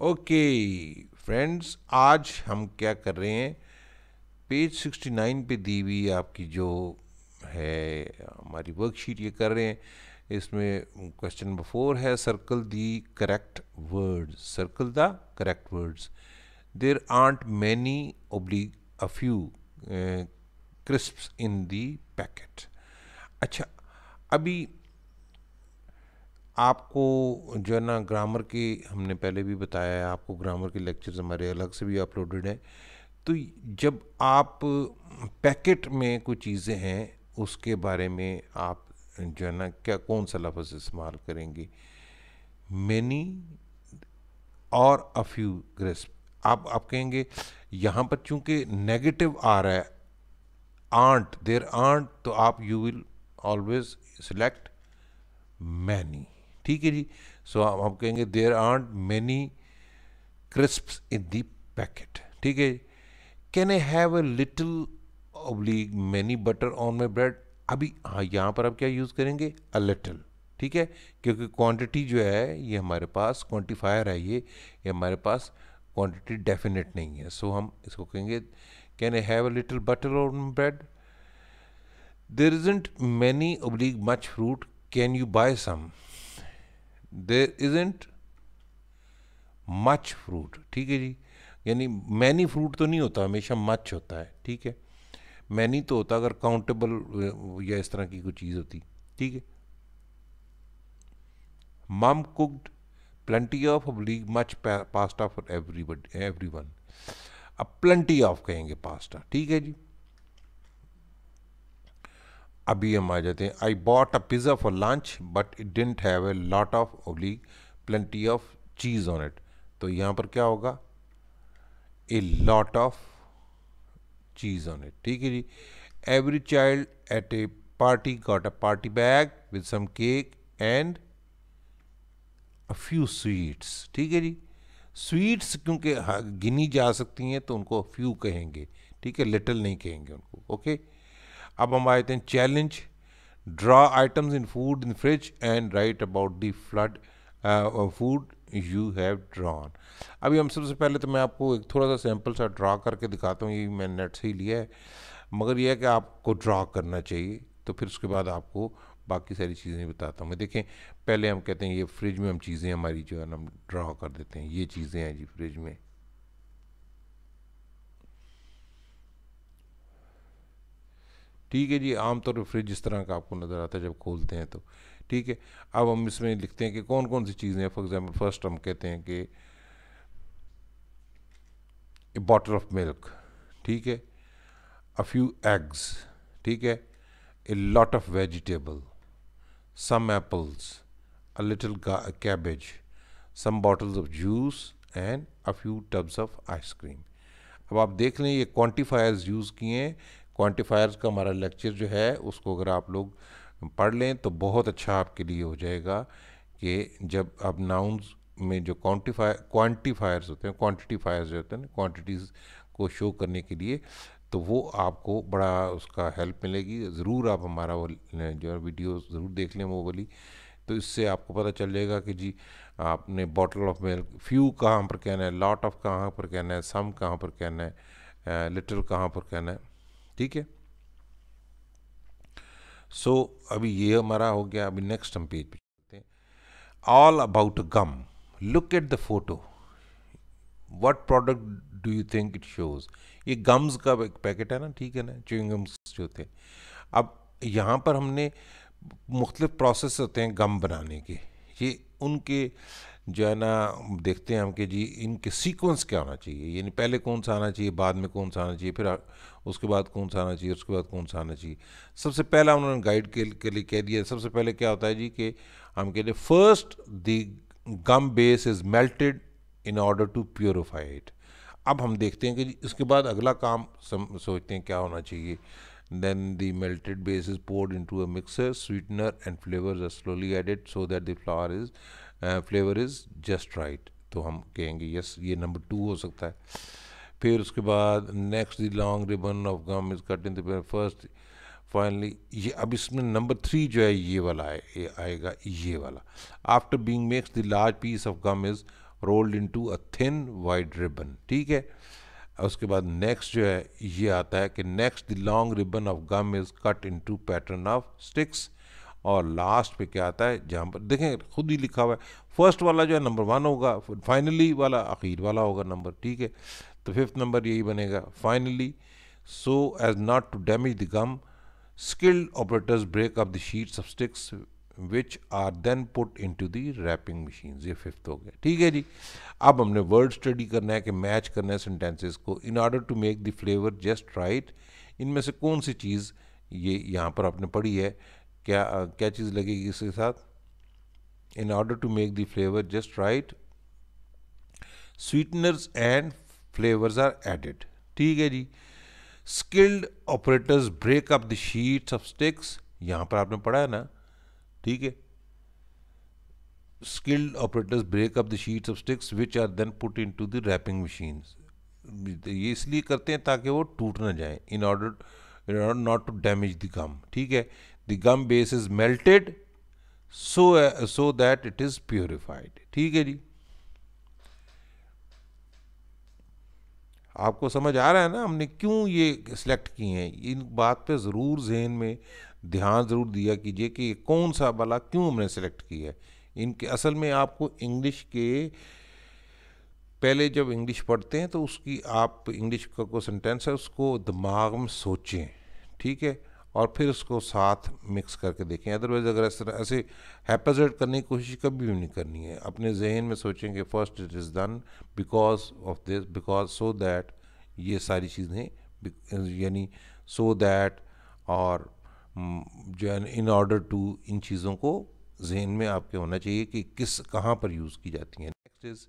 Okay friends, आज हम क्या कर रहे हैं, पेज 69 पे दी हुई आपकी जो है हमारी वर्कशीट ये कर रहे हैं। इसमें क्वेश्चन नंबर 4 है, circle the correct words. Circle the correct words. There art many oblique a few crisps in the packet. अच्छा, अभी आपको जो है ना ग्रामर के हमने पहले भी बताया है, आपको ग्रामर के लेक्चर्स हमारे अलग से भी अपलोडेड हैं। तो जब आप पैकेट में कुछ चीज़ें हैं उसके बारे में आप जो है ना क्या कौन सा लफ्ज़ इस्तेमाल करेंगे, मैनी और अ फ्यू क्रिस्प। आप कहेंगे यहाँ पर चूंकि नेगेटिव आ रहा है, आंट देर आंट, तो आप you will always select many. ठीक है जी। सो हम कहेंगे देर आर्ट मैनी क्रिस्प्स इन दी पैकेट। ठीक है। Can I have a little oblique many butter on my bread. अभी हाँ, यहाँ पर आप क्या यूज़ करेंगे, अ लिटिल। ठीक है, क्योंकि क्वांटिटी जो है ये हमारे पास क्वांटिफायर है, ये हमारे पास क्वांटिटी डेफिनेट नहीं है। सो हम इसको कहेंगे can I have a little butter on bread. There isn't many oblique much fruit, can you buy some. There isn't much fruit. ठीक है जी, यानी मैनी फ्रूट तो नहीं होता, हमेशा मच होता है। ठीक है, मैनी तो होता अगर काउंटेबल या इस तरह की कोई चीज़ होती। ठीक है। Mum cooked plenty of oblique much pasta for everyone. अब प्लेंटी ऑफ कहेंगे पास्ता। ठीक है जी। अभी हम आ जाते हैं, I bought a pizza for lunch but it didn't have a lot of oblique plenty of cheese on it. तो यहाँ पर क्या होगा, a lot of cheese on it. ठीक है जी। Every child at a party got a party bag with some cake and a few sweets. ठीक है जी। स्वीट्स क्योंकि गिनी जा सकती हैं तो उनको फ्यू कहेंगे। ठीक है, लिटिल नहीं कहेंगे उनको। ओके। अब हम आते हैं challenge. Draw items in food in fridge and right about the flood food you have drawn. अभी हम सबसे पहले तो मैं आपको एक थोड़ा सा सैंपल सा ड्रा करके दिखाता हूँ, ये मैंने नेट से ही लिया है, मगर यह है कि आपको ड्रा करना चाहिए, तो फिर उसके बाद आपको बाकी सारी चीज़ें बताता हूँ मैं। देखें, पहले हम कहते हैं ये फ्रिज में हम चीज़ें हमारी जो है ना हम ड्रा कर देते हैं, ये चीज़ें हैं जी फ्रिज में। ठीक है जी, आमतौर पर फ्रिज इस तरह का आपको नज़र आता है जब खोलते हैं तो। ठीक है। अब हम इसमें लिखते हैं कि कौन कौन सी चीज़ें हैं। फॉर एग्जांपल फर्स्ट हम कहते हैं कि ए बॉटल ऑफ मिल्क। ठीक है। A few eggs. ठीक है। ए lot of vegetable, some apples, a little cabbage, some bottles of juice and a few tubs of ice cream। अब आप देख लें ये क्वांटिफायर्स यूज़ किए हैं। क्वांटिफायर्स का हमारा लेक्चर जो है उसको अगर आप लोग पढ़ लें तो बहुत अच्छा आपके लिए हो जाएगा कि जब आप नाउन्स में जो क्वांटिफायर्स होते हैं, क्वांटिटीफायर्स जो होते हैं ना, क्वांटिटीज़ को शो करने के लिए, तो वो आपको बड़ा उसका हेल्प मिलेगी। ज़रूर आप हमारा वो जो है वीडियो ज़रूर देख लें वो वाली, तो इससे आपको पता चल जाएगा कि जी आपने बॉटल ऑफ मिल्क, फ्यू कहाँ पर कहना है, लॉट ऑफ कहाँ पर कहना है, सम कहाँ पर कहना है, लिटिल कहाँ पर कहना है। ठीक है। सो अभी ये हमारा हो गया। अभी नेक्स्ट हम पेज पे चलते हैं। All about gum, look at the photo, what product do you think it shows. ये गम्स का एक पैकेट है ना, ठीक है ना, च्युइंग गम्स जो होते हैं। अब यहाँ पर हमने मुख्तलिफ प्रोसेस होते हैं गम बनाने के, ये उनके जो है ना देखते हैं हम कि जी इनके सीक्वेंस क्या होना चाहिए, यानी पहले कौन सा आना चाहिए, बाद में कौन सा आना चाहिए, फिर उसके बाद कौन सा आना चाहिए, उसके बाद कौन सा आना चाहिए। सबसे पहला उन्होंने गाइड के लिए कह दिया। सबसे पहले क्या होता है जी कि हम कहते हैं first the gum base is melted in order to purify it. अब हम देखते हैं कि जी इसके बाद अगला काम सोचते हैं क्या होना चाहिए। Then the melted base is poured into a mixer, sweetener and flavors are slowly added so that the flavor is just right। तो हम कहेंगे यस, ये नंबर 2 हो सकता है। फिर उसके बाद next the long ribbon of gum is cut in the first finally. ये अब इसमें नंबर 3 जो है ये वाला है, ये आएगा ये वाला। After being mix the large piece of gum is rolled into a thin wide ribbon, ठीक है। उसके बाद नेक्स्ट जो है ये आता है कि next the long ribbon of gum is cut into pattern of sticks. और लास्ट पे क्या आता है, जहाँ पर देखें खुद ही लिखा हुआ है, फर्स्ट वाला जो है नंबर 1 होगा, फाइनली वाला आखिर वाला होगा नंबर, ठीक है। तो 5th नंबर यही बनेगा, finally so as not to damage the gum skilled operators break up the sheets of sticks which are then put into the wrapping machines। ये 5th हो गया, ठीक है जी। अब हमने वर्ड स्टडी करना है कि मैच करना है सेंटेंसेस को in order to make the flavour just right. इनमें से कौन सी चीज़ ये यहाँ पर आपने पढ़ी है, क्या क्या चीज़ लगेगी इसके साथ, in order to make the flavour just right sweeteners and flavours are added, ठीक है जी। Skilled operators break up the sheets of sticks, यहां पर आपने पढ़ा है ना, ठीक है। Skilled operators break up the sheets of sticks which are then put into the wrapping machines. ये इसलिए करते हैं ताकि वो टूट ना जाए, in order not to damage the gum, ठीक है। The gum base is melted so that it is purified, ठीक है जी। आपको समझ आ रहा है ना हमने क्यों ये सिलेक्ट किए हैं, इन बात पे ज़रूर जहन में ध्यान ज़रूर दिया कीजिए कि कौन सा वाला क्यों हमने सेलेक्ट किया है। इनके असल में आपको इंग्लिश के पहले जब इंग्लिश पढ़ते हैं तो उसकी आप इंग्लिश का कोई सेंटेंस है उसको दिमाग में सोचें, ठीक है, और फिर उसको साथ मिक्स करके देखें। अदरवाइज़ अगर इस तरह ऐसे हैपेजेट करने की कोशिश कभी भी नहीं करनी है। अपने जहन में सोचेंगे first it is done because of this, because so that, ये सारी चीज़ें यानी सो दैट और जो है इन ऑर्डर टू, इन चीज़ों को जहन में आपके होना चाहिए कि किस कहाँ पर यूज़ की जाती हैं। Next is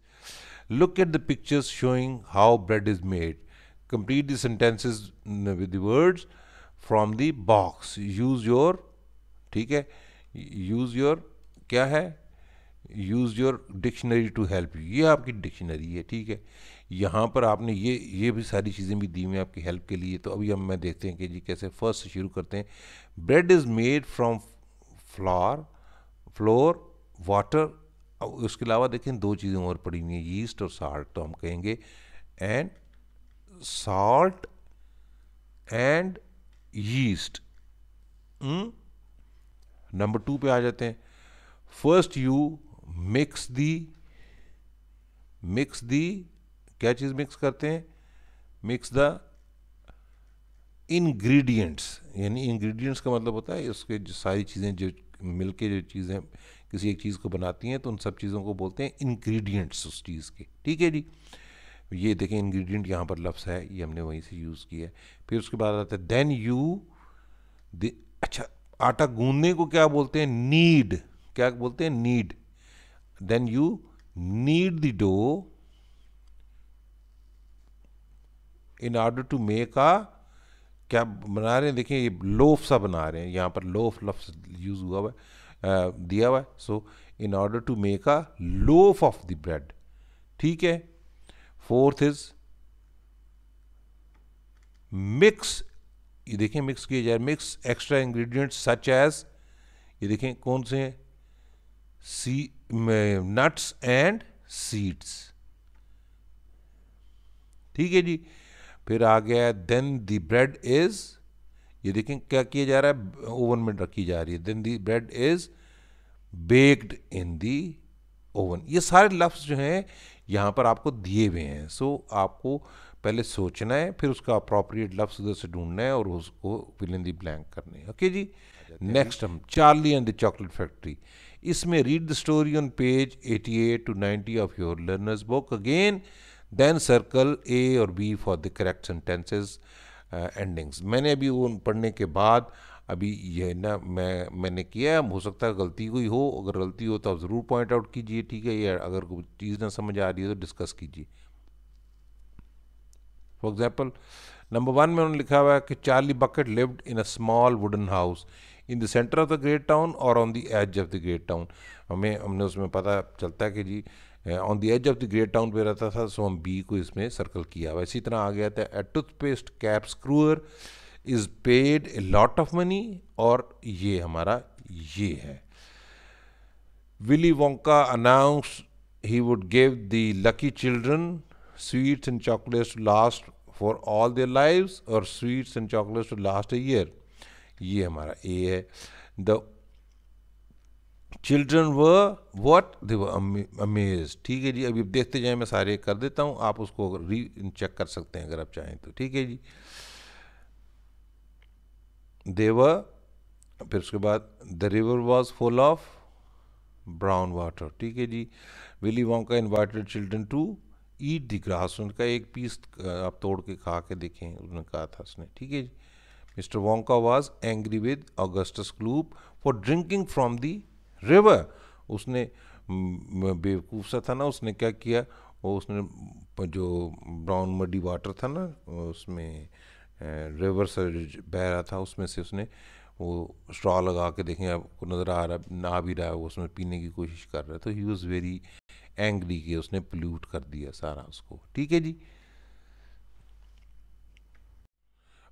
look at the pictures showing how bread is made, complete the sentences with the words from the box, use your, ठीक है, यूज़ योर क्या है, use your dictionary to help you, ये आपकी dictionary है, ठीक है। यहाँ पर आपने ये भी सारी चीज़ें भी दी हुई हैं आपकी हेल्प के लिए। तो अभी हम मैं देखते हैं कि जी कैसे फर्स्ट से शुरू करते हैं। Bread is made from floor water, उसके अलावा देखें 2 चीज़ें और पड़ी हुई हैं, यीस्ट और साल्ट। तो हम कहेंगे and salt and yeast. Number 2 पे आ जाते हैं। फर्स्ट यू मिक्स दी क्या चीज़ मिक्स करते हैं, मिक्स द इंग्रेडिएंट्स, यानी इंग्रेडिएंट्स का मतलब होता है उसके जो सारी चीज़ें जो मिलके जो चीज़ें किसी एक चीज़ को बनाती हैं तो उन सब चीज़ों को बोलते हैं इंग्रेडिएंट्स उस चीज़ के, ठीक है जी। ये देखें इंग्रेडिएंट यहाँ पर लफ्ज़ है, ये हमने वहीं से यूज़ किया है। फिर उसके बाद आता है देन यू अच्छा, आटा गूंदने को क्या बोलते हैं, नीड, क्या बोलते हैं, need. Then you need the dough in order to make a, क्या बना रहे हैं, देखिए ये लोफ सा बना रहे हैं, यहाँ पर लोफ लफ्ज़ यूज़ हुआ है, दिया हुआ है। So in order to make a loaf of the bread, ठीक है। फोर्थ इज मिक्स, ये देखें मिक्स किया जाए, mix extra ingredients such as, ये देखें कौन से हैं, नट्स एंड सीड्स, ठीक है जी। फिर आ गया देन द ब्रेड इज, ये देखें क्या किया जा रहा है, ओवन में रखी जा रही है, then the bread is baked in the oven. ये सारे लफ्ज़ जो हैं यहाँ पर आपको दिए हुए हैं। सो आपको पहले सोचना है, फिर उसका अप्रोप्रिएट लफ्ज़ उधर से ढूंढना है और उसको फिल इन द ब्लैंक करने हैं, ओके जी। नेक्स्ट हम Charlie and the chocolate factory, इसमें read the story on page 88 to 90 of your learners book again, then circle A और B for the correct sentences endings. मैंने अभी वो पढ़ने के बाद अभी ये ना मैंने किया, हो सकता है गलती कोई हो, अगर गलती हो तो आप ज़रूर पॉइंट आउट कीजिए, ठीक है, या अगर कोई चीज़ ना समझ आ रही है तो डिस्कस कीजिए। फॉर एग्जाम्पल नंबर 1 में उन्होंने लिखा हुआ है कि Charlie Bucket lived in a small wooden house in the centre of the great town और on the edge of the great town. हमने उसमें पता चलता है कि जी on the edge of the great town पे रहता था, सो हम बी को इसमें सर्कल किया हुआ। इसी तरह आ गया था a toothpaste cap screwer is paid a lot of money, और ये हमारा ये है। Willy Wonka announce he would give the lucky children sweets and chocolates to last for all their lives or sweets and chocolates to last a year. ये हमारा ए है. The children were what? They were amazed. ठीक है जी. अभी देखते जाएं, मैं सारे कर देता हूँ, आप उसको री चेक कर सकते हैं अगर आप चाहें तो. ठीक है जी. They were, फिर उसके बाद the river was full of brown water. ठीक है जी. Willy Wonka invited children to eat the grass. उनका एक पीस आप तोड़ के खा के देखें, उन्होंने कहा था उसने. ठीक है जी. Mr Wonka was angry with Augustus Gloop for drinking from the river. उसने बेवकूफ़ सा था ना, उसने क्या किया, वो उसने जो ब्राउन मडी वाटर था ना, उसमें रिवर से बह रहा था, उसमें से उसने वो स्ट्रॉ लगा के देखें, आपको नज़र आ रहा ना भी रहा है, वो उसमें पीने की कोशिश कर रहा है. तो ही वॉज वेरी एंग्री कि उसने पोल्यूट कर दिया सारा उसको. ठीक है जी.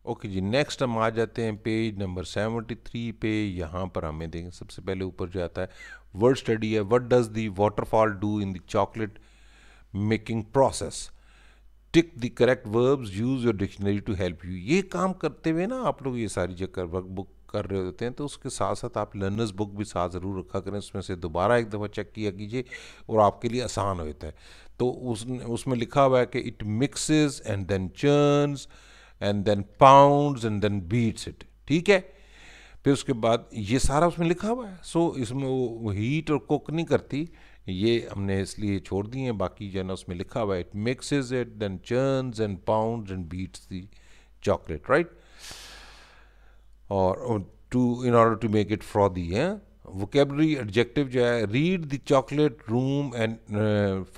ओके जी. नेक्स्ट हम आ जाते हैं पेज नंबर 73 पे. यहाँ पर हमें देखें, सबसे पहले ऊपर जो आता है वर्ड स्टडी है. What does the waterfall do in the chocolate making process? Tick the correct verbs, use your dictionary to help you. ये काम करते हुए ना आप लोग ये सारी जगह वर्कबुक कर रहे होते हैं, तो उसके साथ साथ आप लर्नर्स बुक भी साथ ज़रूर रखा करें. उसमें से दोबारा एक दफ़ा चेक किया कीजिए और आपके लिए आसान होता है. तो उसमें लिखा हुआ है कि it mixes and then churns and then pounds and then beats it. ठीक है. फिर उसके बाद ये सारा उसमें लिखा हुआ है. सो इसमें वो हीट और कुक नहीं करती, ये हमने इसलिए छोड़ दिए हैं. बाकी जो है ना उसमें लिखा हुआ है it mixes it then churns and pounds and beats the chocolate. Right. और to in order to make it frothy है. वोकेबलरी एडजेक्टिव जो है, read the chocolate room and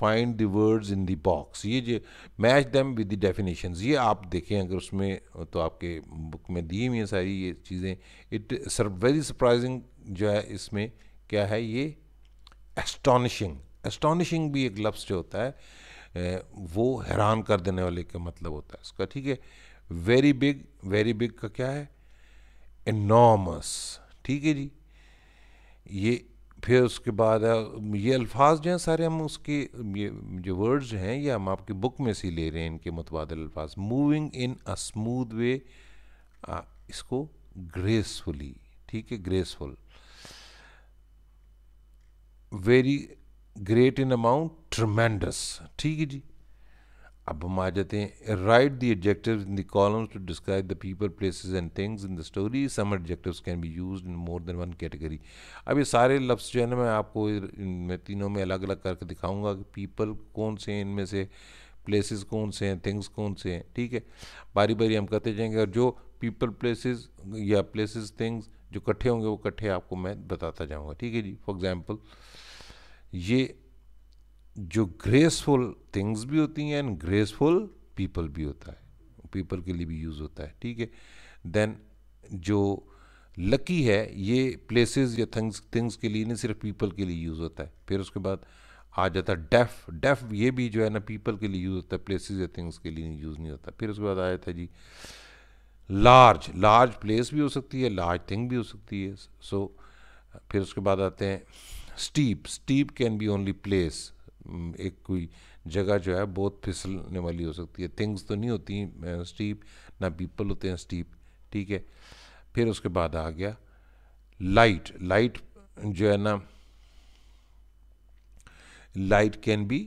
find the words in the box. ये जो match them with the definitions, ये आप देखें अगर उसमें, तो आपके बुक में दी हुई हैं सारी ये चीज़ें. इट वेरी सरप्राइजिंग जो है इसमें क्या है, ये एस्टॉनिशिंग. एस्टॉनिशिंग भी एक लफ्ज़ जो होता है वो हैरान कर देने वाले का मतलब होता है इसका. ठीक है. वेरी बिग का क्या है? एनॉर्मस. ठीक है जी. ये फिर उसके बाद ये अल्फाज जो हैं सारे हम उसके, ये जो वर्ड्स हैं ये हम आपकी बुक में से ले रहे हैं, इनके मुतबादिल अल्फाज. Moving in a smooth way, इसको ग्रेसफुली. ठीक है. Graceful. Very great in amount, tremendous. ठीक है जी. अब हम आ जाते हैं. Write the adjectives in the columns to describe the people places and things in the story. Some adjectives can be used in more than one category. अब ये सारे लफ्ज़ जो है ना मैं आपको इनमें तीनों में अलग अलग करके दिखाऊंगा कि पीपल कौन से हैं इनमें से, प्लेसेस कौन से हैं, थिंग्स कौन से हैं. ठीक है. बारी बारी हम करते जाएंगे और जो पीपल प्लेसेस या प्लेसेस थिंग्स जो इकट्ठे होंगे वो इकट्ठे आपको मैं बताता जाऊँगा. ठीक है जी. फॉर एग्ज़ाम्पल, ये जो ग्रेसफुल थिंग्स भी होती हैं एंड ग्रेसफुल पीपल भी होता है, पीपल के लिए भी यूज़ होता है. ठीक है. देन जो लकी है ये प्लेसेस या थिंग्स के लिए नहीं, सिर्फ पीपल के लिए यूज़ होता है. फिर उसके बाद आ जाता है डेफ. ये भी जो है ना पीपल के लिए यूज़ होता है, प्लेसेस या थिंग्स के लिए यूज़ नहीं होता. फिर उसके बाद आ जाता है जी लार्ज प्लेस भी हो सकती है, लार्ज थिंग भी हो सकती है. सो फिर उसके बाद आते हैं steep can be only place. एक कोई जगह जो है बहुत फिसलने वाली हो सकती है. थिंग्स तो नहीं होती स्टीप, ना पीपल होते हैं स्टीप. ठीक है. फिर उसके बाद आ गया लाइट जो है ना, लाइट कैन बी,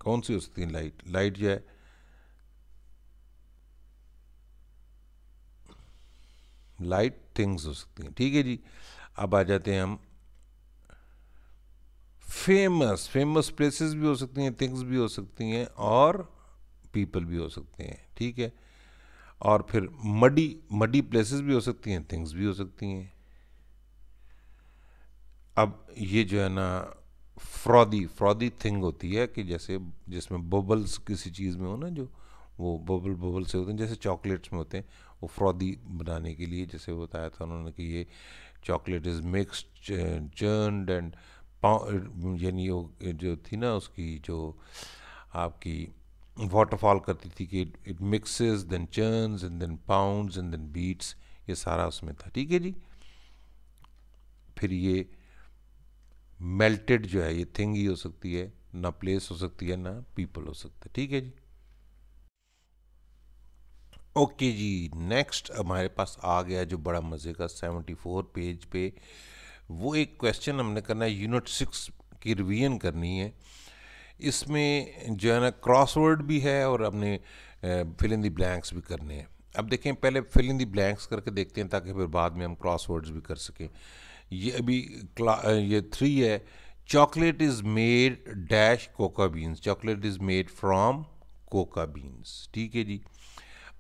कौन सी हो सकती है लाइट जो है, लाइट थिंग्स हो सकती हैं. ठीक है जी. अब आ जाते हैं हम फेमस प्लेसेस भी हो सकती हैं, थिंग्स भी हो सकती हैं और पीपल भी हो सकते हैं. ठीक है. और फिर मडी प्लेसेस भी हो सकती हैं, थिंग्स भी हो सकती हैं. अब ये जो है ना फ्रॉदी थिंग होती है कि जैसे जिसमें बबल्स किसी चीज़ में हो ना, जो वो बबल से होते हैं, जैसे चॉकलेट्स में होते हैं, वो फ्रॉदी बनाने के लिए, जैसे बताया था उन्होंने कि ये chocolate is mixed churned and यानी जो थी ना उसकी जो आपकी वाटरफॉल करती थी कि it mixes then churns and then pounds and then beats, ये सारा उसमें था. ठीक है जी. फिर ये मेल्टेड जो है ये थिंग ही हो सकती है, ना प्लेस हो सकती है, ना पीपल हो सकता है। ठीक है जी। ओके जी, नेक्स्ट हमारे पास आ गया जो बड़ा मज़े का 74 पेज पे, वो एक क्वेश्चन हमने करना है, यूनिट 6 की रिवीजन करनी है। इसमें जो है ना क्रॉसवर्ड भी है और हमने फिल इन द ब्लैंक्स भी करने हैं। अब देखें, पहले फिल इन द ब्लैंक्स करके देखते हैं ताकि फिर बाद में हम क्रॉसवर्ड्स भी कर सकें। ये अभी ये 3 है। Chocolate is made dash cocoa beans, chocolate is made from cocoa beans. ठीक है जी।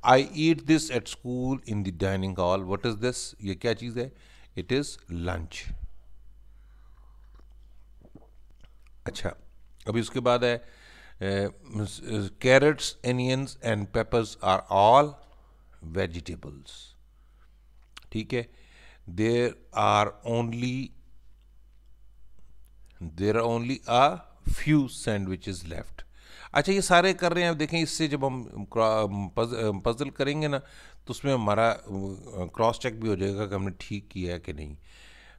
I eat this at school in the dining hall, what is this, ये क्या चीज़ है, इट इज़ लंच। अच्छा, अभी उसके बाद है carrots, onions and peppers are all vegetables. ठीक है। There are only a few sandwiches left. अच्छा, ये सारे कर रहे हैं। अब देखें, इससे जब हम पजल करेंगे ना तो उसमें हमारा क्रॉस चेक भी हो जाएगा कि हमने ठीक किया है कि नहीं।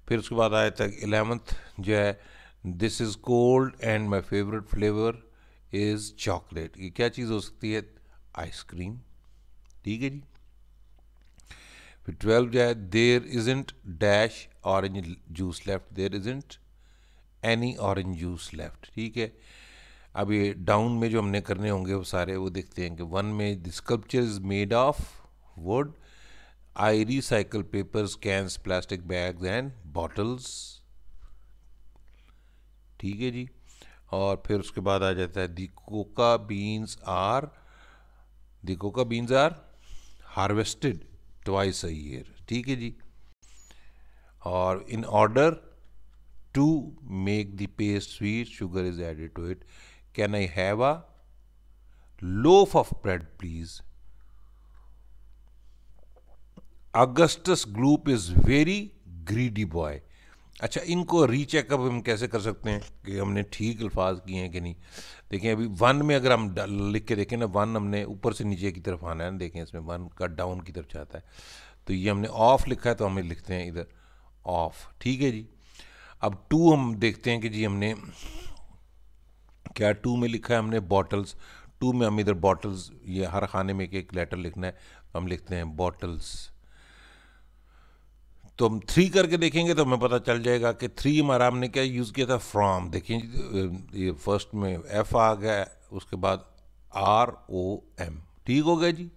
फिर उसके बाद आया तक 11th जो है, this is cold and my favourite flavour is chocolate. ये क्या चीज़ हो सकती है, आइसक्रीम। ठीक है जी। फिर 12 जो है, there isn't dash orange juice left, there isn't any orange juice left. ठीक है। अब ये डाउन में जो हमने करने होंगे वो सारे वो देखते हैं कि 1 में the sculpture is made of wood, I recycle papers, cans, plastic bags and bottles. ठीक है जी। और फिर उसके बाद आ जाता है the coca beans are harvested twice a year. ठीक है जी। और in order to make the paste sweet, sugar is added to it, can I have a loaf of bread please, Augustus Gloop is very greedy boy। अच्छा, इनको रीचेकअप हम कैसे कर सकते हैं कि हमने ठीक अल्फाज किए हैं कि नहीं। देखें, अभी 1 में अगर हम लिख के देखें ना, 1 हमने ऊपर से नीचे की तरफ आना है ना, देखें इसमें 1 का डाउन की तरफ जाता है, तो ये हमने ऑफ लिखा है तो हमें लिखते हैं इधर ऑफ। ठीक है जी। अब 2 हम देखते हैं कि जी हमने क्या 2 में लिखा है, हमने बॉटल्स। 2 में हम इधर बॉटल्स, ये हर खाने में एक लेटर लिखना है, हम लिखते हैं बॉटल्स। तो हम 3 करके देखेंगे तो हमें पता चल जाएगा कि 3 हमारा हमने क्या यूज़ किया था, फ्रॉम। देखिए ये फर्स्ट में एफ आ गया, उसके बाद ROM। ठीक हो गया जी,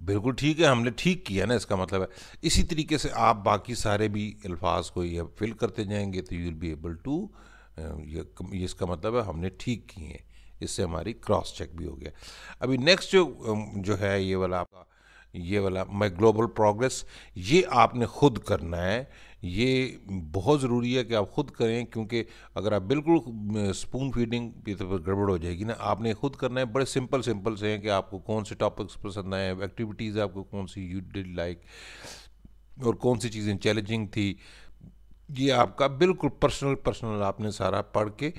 बिल्कुल ठीक है, हमने ठीक किया ना, इसका मतलब है। इसी तरीके से आप बाकी सारे भी अल्फाज को ये फिल करते जाएंगे तो you will be able to, ये इसका मतलब है हमने ठीक किए हैं। इससे हमारी क्रॉस चेक भी हो गया। अभी नेक्स्ट जो है ये वाला माई ग्लोबल प्रोग्रेस, ये आपने खुद करना है। ये बहुत ज़रूरी है कि आप खुद करें, क्योंकि अगर आप बिल्कुल स्पून फीडिंग की तो फिर गड़बड़ हो जाएगी ना। आपने खुद करना है। बड़े सिंपल से हैं कि आपको कौन से टॉपिक्स पसंद आए, एक्टिविटीज़ आपको कौन सी यू डिड लाइक, और कौन सी चीज़ें चैलेंजिंग थी। ये आपका बिल्कुल पर्सनल आपने सारा पढ़ के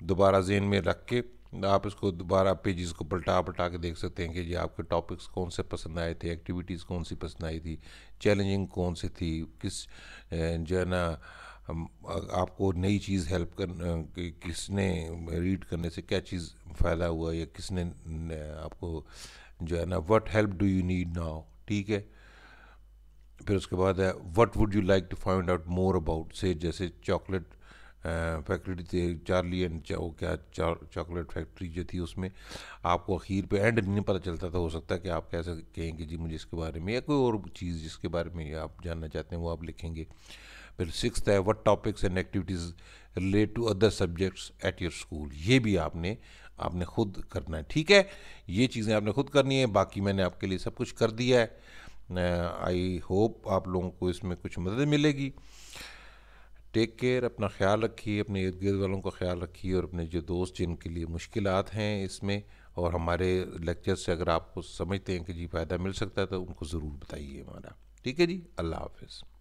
दोबारा जेन में रख के आप इसको दोबारा पेजेस को पलटा के देख सकते हैं कि जी आपके टॉपिक्स कौन से पसंद आए थे, एक्टिविटीज़ कौन सी पसंद आई थी, चैलेंजिंग कौन सी थी, किस जो है ना आपको नई चीज़ हेल्प कर किसने रीड करने से क्या चीज़ फ़ायदा हुआ, या किसने आपको जो है ना what help do you need now. ठीक है। फिर उसके बाद है what would you like to find out more about, say जैसे चॉकलेट फैक्ट्री थी, चार्ली एंड क्या चॉकलेट फैक्ट्री जो थी, उसमें आपको आखिर पे एंड नहीं पता चलता था। हो सकता है कि आप कैसे कहें कि जी मुझे इसके बारे में, या कोई और चीज़ जिसके बारे में आप जानना चाहते हैं वो आप लिखेंगे। फिर 6th है what topics and activities relate to other subjects at your school. ये भी आपने खुद करना है। ठीक है, ये चीज़ें आपने खुद करनी है। बाकी मैंने आपके लिए सब कुछ कर दिया है। आई होप आप लोगों को इसमें कुछ मदद मिलेगी। टेक केयर, अपना ख्याल रखिए, अपने इर्द गिर्द वालों का ख्याल रखिए, और अपने जो दोस्त जिनके लिए मुश्किलात हैं इसमें और हमारे लेक्चर से अगर आपको समझते हैं कि जी फ़ायदा मिल सकता है तो उनको ज़रूर बताइए हमारा। ठीक है जी, अल्लाह हाफ़िज़।